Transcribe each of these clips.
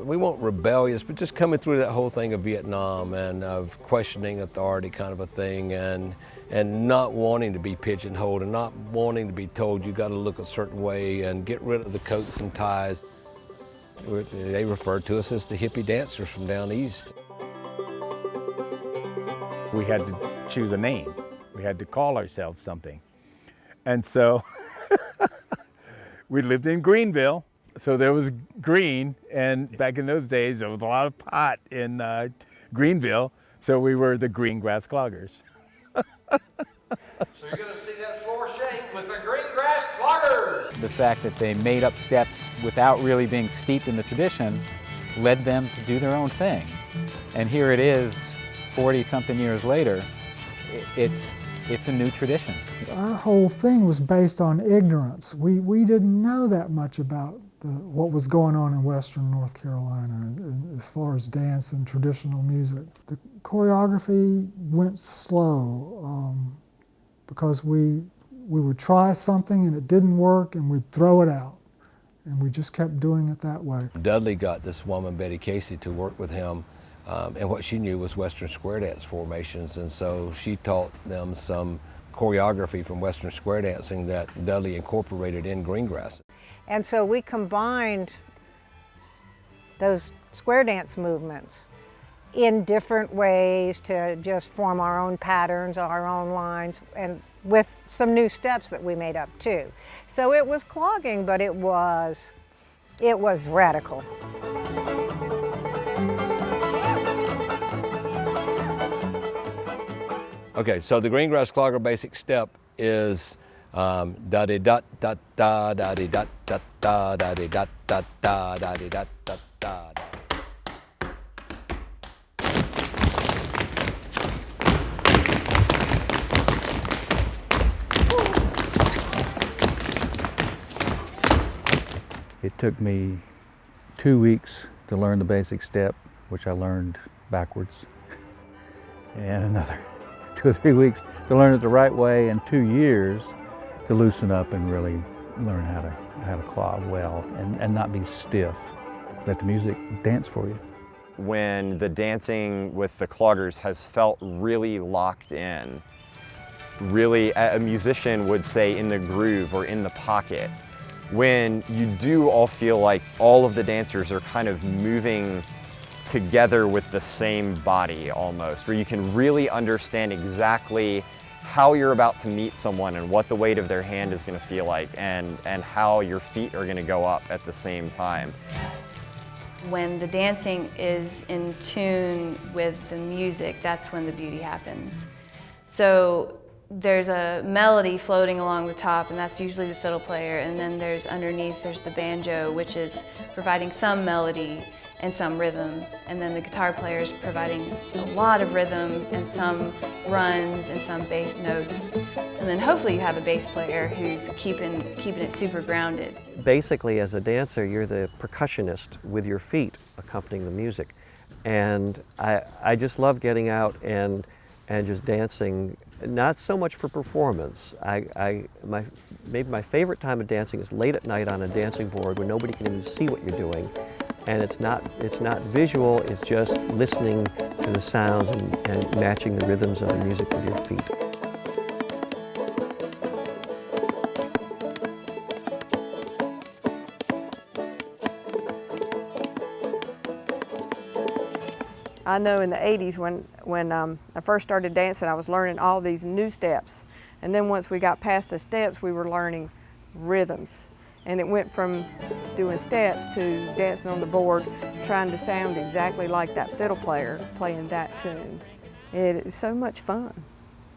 We weren't rebellious, but just coming through that whole thing of Vietnam and of questioning authority kind of a thing, and not wanting to be pigeonholed and not wanting to be told you got to look a certain way and get rid of the coats and ties. They referred to us as the hippie dancers from down east. We had to choose a name. We had to call ourselves something. And so we lived in Greenville. So there was green, and back in those days, there was a lot of pot in Greenville, so we were the Green Grass Cloggers. So you're going to see that floor shake with the Green Grass Cloggers! The fact that they made up steps without really being steeped in the tradition led them to do their own thing. And here it is, 40-something years later, it's a new tradition. Our whole thing was based on ignorance. We didn't know that much about what was going on in Western North Carolina as far as dance and traditional music. The choreography went slow because we would try something and it didn't work and we'd throw it out. And we just kept doing it that way. Dudley got this woman, Betty Casey, to work with him, and what she knew was Western square dance formations, and so she taught them some choreography from Western square dancing that Dudley incorporated in Greengrass. And so we combined those square dance movements in different ways to just form our own patterns, our own lines, and with some new steps that we made up too. So it was clogging, but it was radical. Okay, so the Green Grass Clogger basic step is da di da da da da di da da da da di da da da da di da da da. It took me 2 weeks to learn the basic step, which I learned backwards, and another 2 or 3 weeks to learn it the right way, and 2 years to loosen up and really learn how to clog well and not be stiff. Let the music dance for you. When the dancing with the cloggers has felt really locked in, really, a musician would say, in the groove or in the pocket, when you do all feel like all of the dancers are kind of moving together with the same body almost, where you can really understand exactly how you're about to meet someone and what the weight of their hand is going to feel like, and how your feet are going to go up at the same time. When the dancing is in tune with the music, that's when the beauty happens. So there's a melody floating along the top, and that's usually the fiddle player, and then there's the banjo, which is providing some melody and some rhythm, and then the guitar player is providing a lot of rhythm and some runs and some bass notes, and then hopefully you have a bass player who's keeping it super grounded. Basically, as a dancer, you're the percussionist with your feet accompanying the music, and I just love getting out and just dancing. Not so much for performance. Maybe my favorite time of dancing is late at night on a dancing board when nobody can even see what you're doing. And it's not visual, it's just listening to the sounds and matching the rhythms of the music with your feet. I know in the 80s when I first started dancing, I was learning all these new steps. And then once we got past the steps, we were learning rhythms. And it went from doing steps to dancing on the board, trying to sound exactly like that fiddle player playing that tune. It is so much fun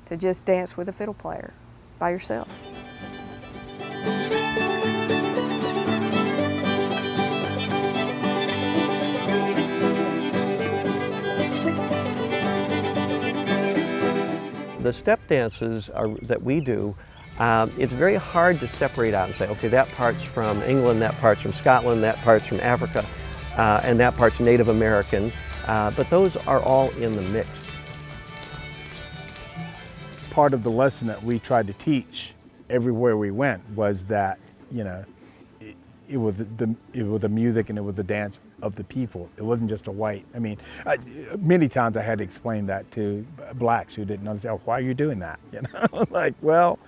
to just dance with a fiddle player by yourself. The step dances that we do, it's very hard to separate out and say, okay, that part's from England, that part's from Scotland, that part's from Africa, and that part's Native American, but those are all in the mix. part of the lesson that we tried to teach everywhere we went was that, you know, it was the music and it was the dance of the people. It wasn't just a white. I mean, many times I had to explain that to blacks who didn't understand, why are you doing that? You know, like, well,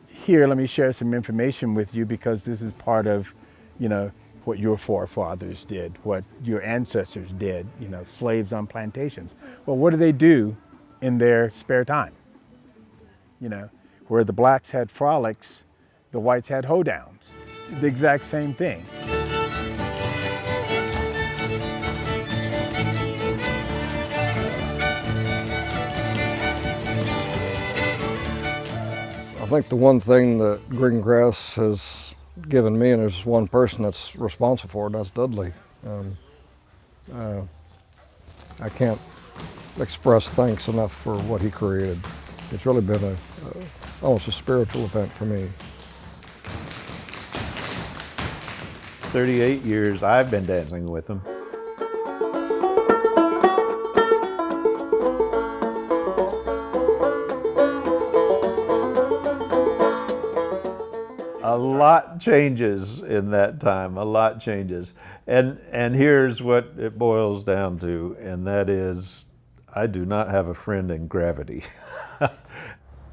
here, let me share some information with you because this is part of, you know, what your forefathers did, what your ancestors did, you know, slaves on plantations. Well, what do they do in their spare time? You know, where the blacks had frolics, the whites had hoedowns. The exact same thing. I think the one thing that Green Grass has given me, and there's one person that's responsible for it, that's Dudley. I can't express thanks enough for what he created. It's really been almost a spiritual event for me. 38 years I've been dancing with them. A lot changes in that time, a lot changes. And here's what it boils down to, and that is, I do not have a friend in gravity.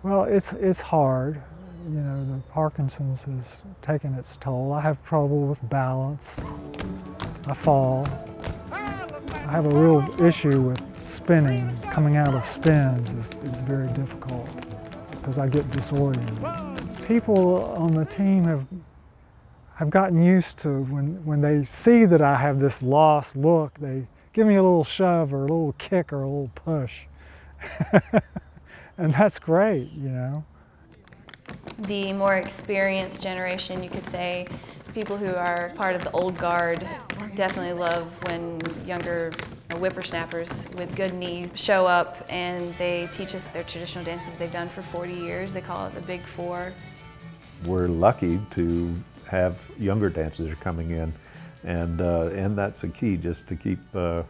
Well, it's hard. You know, the Parkinson's has taken its toll. I have trouble with balance. I fall. I have a real issue with spinning. Coming out of spins is very difficult because I get disoriented. People on the team have gotten used to when they see that I have this lost look, they give me a little shove or a little kick or a little push. And that's great, you know. The more experienced generation, you could say, people who are part of the old guard definitely love when younger whippersnappers with good knees show up and they teach us their traditional dances they've done for 40 years. They call it the Big Four. We're lucky to have younger dancers coming in, and that's the key, just to keep the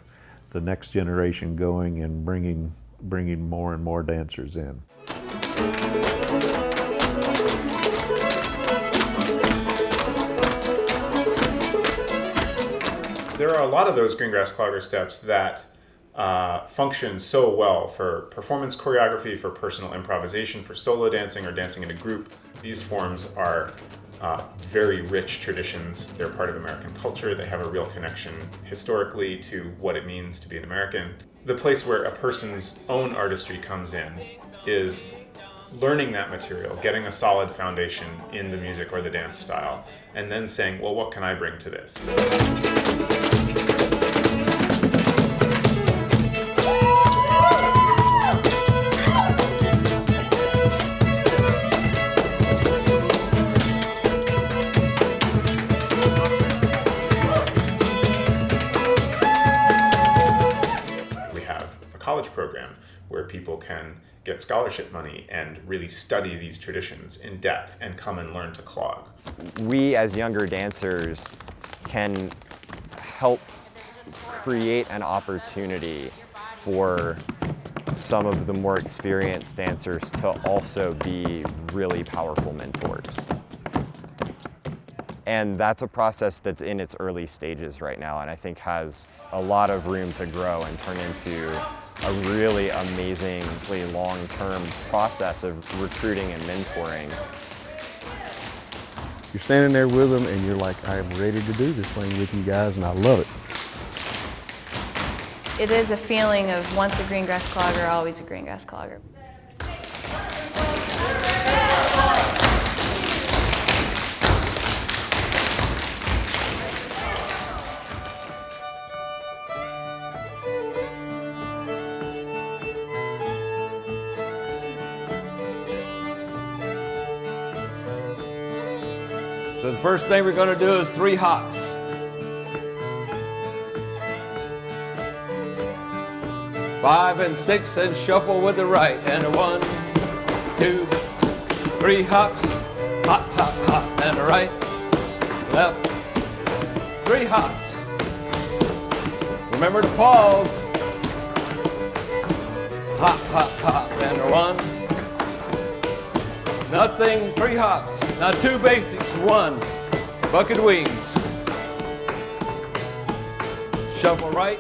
next generation going and bringing more and more dancers in. There are a lot of those Green Grass Clogger steps that function so well for performance choreography, for personal improvisation, for solo dancing or dancing in a group. These forms are very rich traditions. They're part of American culture. They have a real connection historically to what it means to be an American. The place where a person's own artistry comes in is learning that material, getting a solid foundation in the music or the dance style, and then saying, well, what can I bring to this? We have a college program where people can get scholarship money and really study these traditions in depth and come and learn to clog. We as younger dancers can help create an opportunity for some of the more experienced dancers to also be really powerful mentors. And that's a process that's in its early stages right now, and I think has a lot of room to grow and turn into a really amazingly long-term process of recruiting and mentoring. You're standing there with them and you're like, I am ready to do this thing with you guys, and I love it. It is a feeling of once a Green Grass Clogger, always a Green Grass Clogger. So the first thing we're going to do is 3 hops. Five and 6 and shuffle with the right. And a 1, 2, 3 hops. Hop, hop, hop. And a right, left, 3 hops. Remember to pause. Hop, hop, hop. And a 1, thing, 3 hops. Now 2 basics, 1, bucket wings. Shuffle right,